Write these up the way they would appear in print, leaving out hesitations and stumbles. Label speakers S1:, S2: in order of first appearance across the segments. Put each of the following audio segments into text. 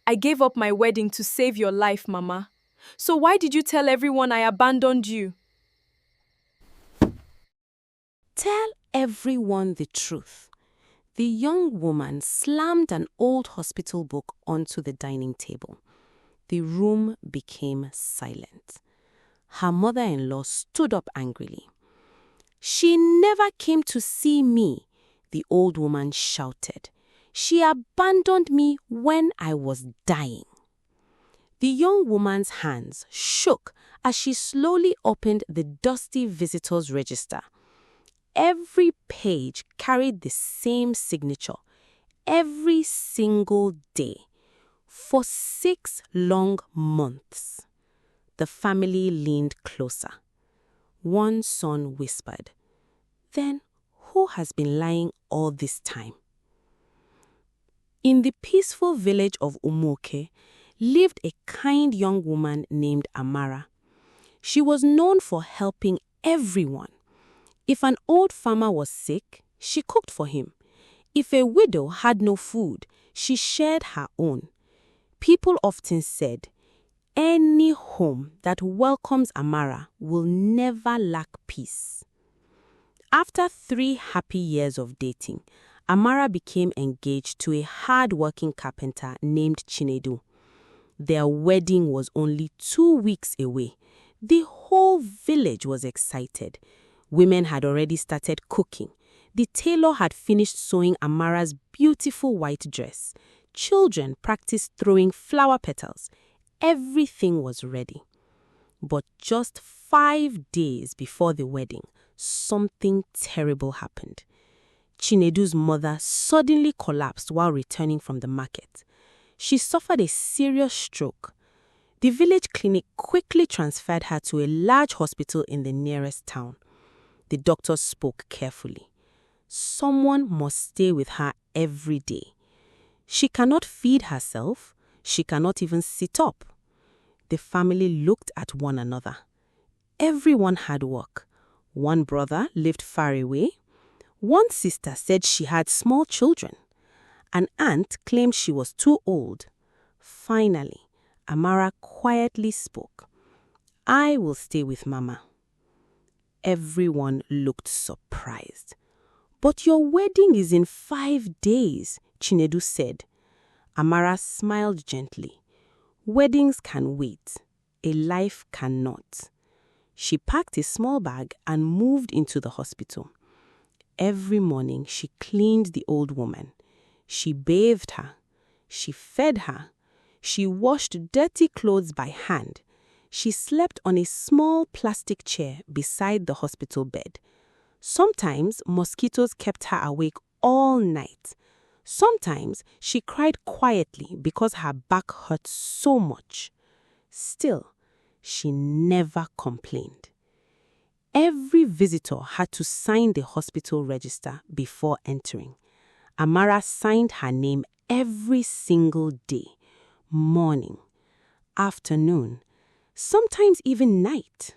S1: I gave up my wedding to save your life, Mama. So why did you tell everyone I abandoned you?
S2: Tell everyone the truth. The young woman slammed an old hospital book onto the dining table. The room became silent. Her mother-in-law stood up angrily. "She never came to see me," the old woman shouted. "She abandoned me when I was dying." The young woman's hands shook as she slowly opened the dusty visitor's register. Every page carried the same signature, every single day, for 6 long months. The family leaned closer. One son whispered, "Then who has been lying all this time?" In the peaceful village of Umuoke lived a kind young woman named Amara. She was known for helping everyone. If an old farmer was sick, she cooked for him. If a widow had no food, she shared her own. People often said, "Any home that welcomes Amara will never lack peace." After 3 happy years of dating, Amara became engaged to a hard-working carpenter named Chinedu. Their wedding was only 2 weeks away. The whole village was excited. Women had already started cooking. The tailor had finished sewing Amara's beautiful white dress. Children practiced throwing flower petals. Everything was ready. But just 5 days before the wedding, something terrible happened. Chinedu's mother suddenly collapsed while returning from the market. She suffered a serious stroke. The village clinic quickly transferred her to a large hospital in the nearest town. The doctor spoke carefully. Someone must stay with her every day. She cannot feed herself. She cannot even sit up. The family looked at one another. Everyone had work. One brother lived far away. One sister said she had small children. An aunt claimed she was too old. Finally, Amara quietly spoke. "I will stay with Mama." Everyone looked surprised. "But your wedding is in 5 days, Chinedu said. Amara smiled gently. "Weddings can wait. A life cannot." She packed a small bag and moved into the hospital. Every morning she cleaned the old woman. She bathed her. She fed her. She washed dirty clothes by hand. She slept on a small plastic chair beside the hospital bed. Sometimes mosquitoes kept her awake all night. Sometimes she cried quietly because her back hurt so much. Still, she never complained. Every visitor had to sign the hospital register before entering. Amara signed her name every single day, morning, afternoon, sometimes even night.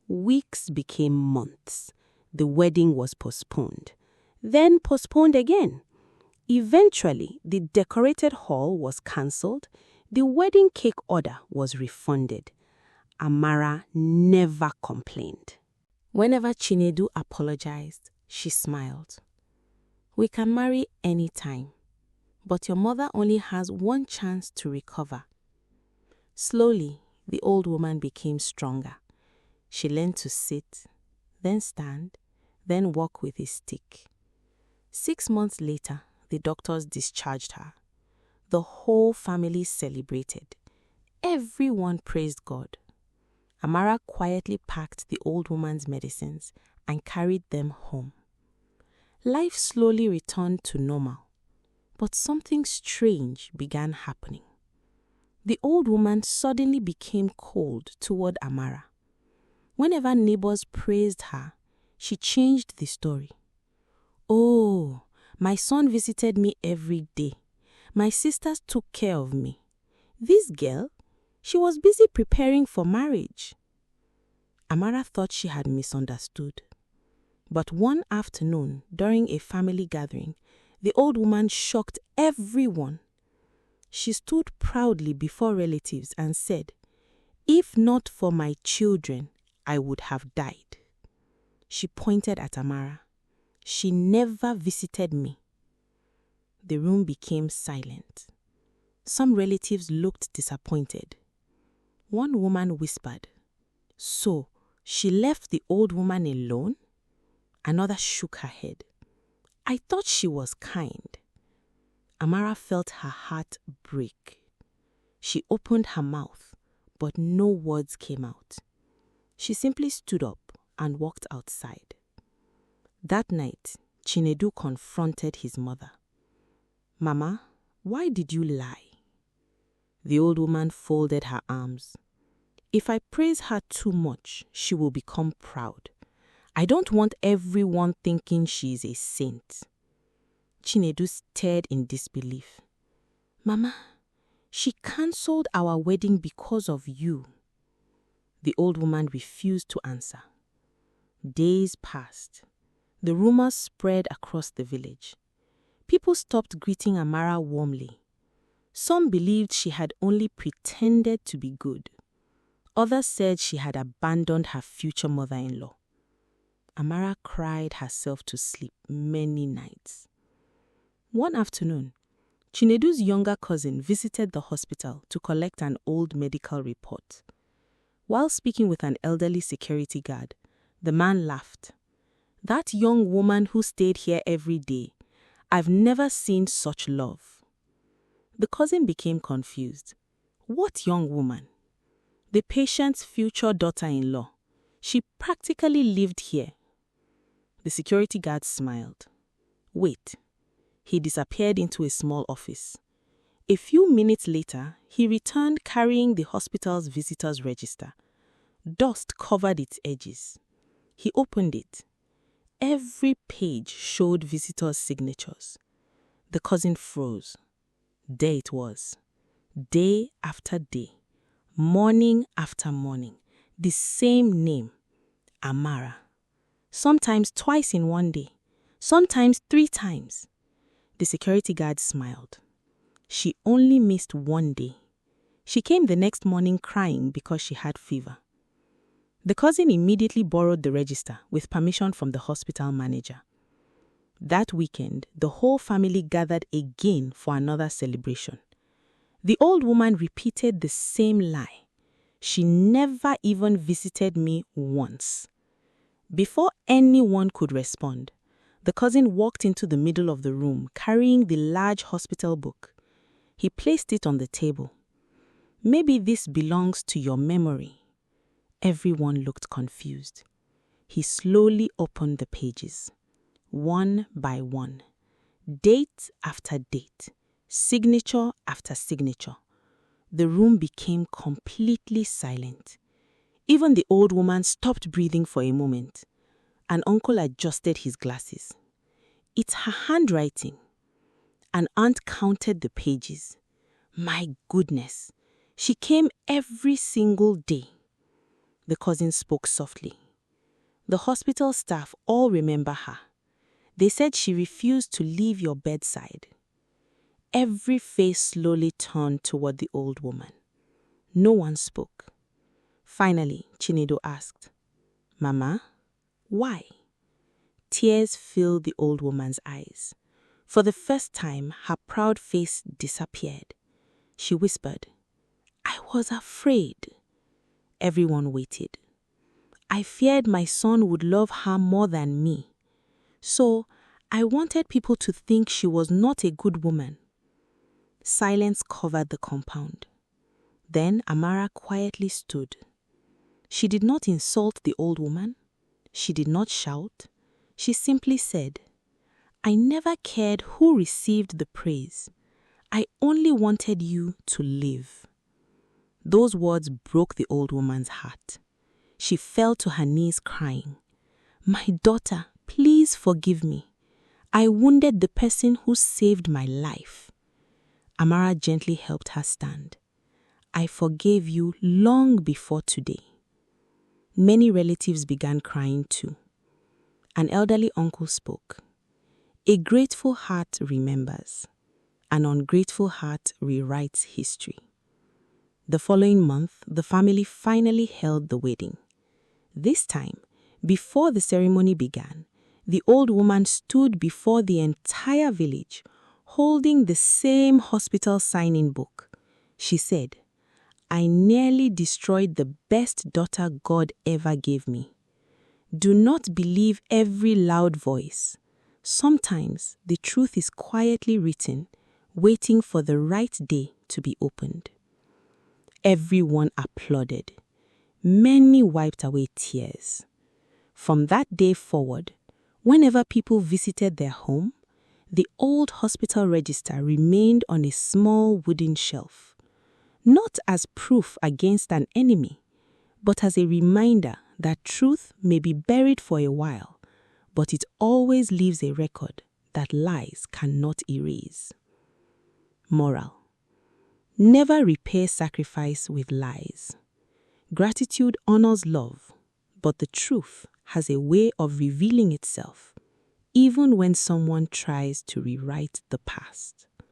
S2: Weeks became months. The wedding was postponed, then postponed again. Eventually, the decorated hall was cancelled. The wedding cake order was refunded. Amara never complained. Whenever Chinedu apologized, she smiled. "We can marry any time, but your mother only has one chance to recover." Slowly, the old woman became stronger. She learned to sit, then stand, then walk with a stick. 6 months later, the doctors discharged her. The whole family celebrated. Everyone praised God. Amara quietly packed the old woman's medicines and carried them home. Life slowly returned to normal, but something strange began happening. The old woman suddenly became cold toward Amara. Whenever neighbors praised her, she changed the story. "Oh, my son visited me every day. My sisters took care of me. This girl, she was busy preparing for marriage." Amara thought she had misunderstood. But one afternoon, during a family gathering, the old woman shocked everyone. She stood proudly before relatives and said, "If not for my children, I would have died." She pointed at Amara. "She never visited me." The room became silent. Some relatives looked disappointed. One woman whispered, "So, she left the old woman alone?" Another shook her head. "I thought she was kind." Amara felt her heart break. She opened her mouth, but no words came out. She simply stood up and walked outside. That night, Chinedu confronted his mother. "Mama, why did you lie?" The old woman folded her arms. "If I praise her too much, she will become proud. I don't want everyone thinking she is a saint." Chinedu stared in disbelief. "Mama, she cancelled our wedding because of you." The old woman refused to answer. Days passed. The rumors spread across the village. People stopped greeting Amara warmly. Some believed she had only pretended to be good. Others said she had abandoned her future mother-in-law. Amara cried herself to sleep many nights. One afternoon, Chinedu's younger cousin visited the hospital to collect an old medical report. While speaking with an elderly security guard, the man laughed. "That young woman who stayed here every day, I've never seen such love." The cousin became confused. What young woman? The patient's future daughter-in-law. She practically lived here. The security guard smiled. Wait. He disappeared into a small office. A few minutes later, he returned carrying the hospital's visitors register. Dust covered its edges. He opened it. Every page showed visitors' signatures. The cousin froze. There it was. Day after day, morning after morning, the same name, Amara. Sometimes twice in one day, sometimes 3 times. The security guard smiled. She only missed one day. She came the next morning crying because she had fever. The cousin immediately borrowed the register with permission from the hospital manager. That weekend, the whole family gathered again for another celebration. The old woman repeated the same lie. She never even visited me once. Before anyone could respond, the cousin walked into the middle of the room carrying the large hospital book. He placed it on the table. "Maybe this belongs to your memory." Everyone looked confused. He slowly opened the pages. One by one, date after date, signature after signature. The room became completely silent. Even the old woman stopped breathing for a moment. An uncle adjusted his glasses. "It's her handwriting." An aunt counted the pages. "My goodness, she came every single day." The cousin spoke softly. "The hospital staff all remember her. They said she refused to leave your bedside." Every face slowly turned toward the old woman. No one spoke. Finally, Chinedu asked, "Mama, why?" Tears filled the old woman's eyes. For the first time, her proud face disappeared. She whispered, "I was afraid." Everyone waited. "I feared my son would love her more than me. So, I wanted people to think she was not a good woman." Silence covered the compound. Then Amara quietly stood. She did not insult the old woman. She did not shout. She simply said, "I never cared who received the praise. I only wanted you to live." Those words broke the old woman's heart. She fell to her knees crying, "My daughter, please forgive me. I wounded the person who saved my life." Amara gently helped her stand. "I forgave you long before today." Many relatives began crying too. An elderly uncle spoke. "A grateful heart remembers." An ungrateful heart rewrites history. The following month, the family finally held the wedding. This time, before the ceremony began, the old woman stood before the entire village, holding the same hospital sign-in book. She said, "I nearly destroyed the best daughter God ever gave me. Do not believe every loud voice. Sometimes the truth is quietly written, waiting for the right day to be opened." Everyone applauded. Many wiped away tears. From that day forward, whenever people visited their home, the old hospital register remained on a small wooden shelf, not as proof against an enemy, but as a reminder that truth may be buried for a while, but it always leaves a record that lies cannot erase. Moral: never repay sacrifice with lies. Gratitude honors love, but the truth has a way of revealing itself, even when someone tries to rewrite the past.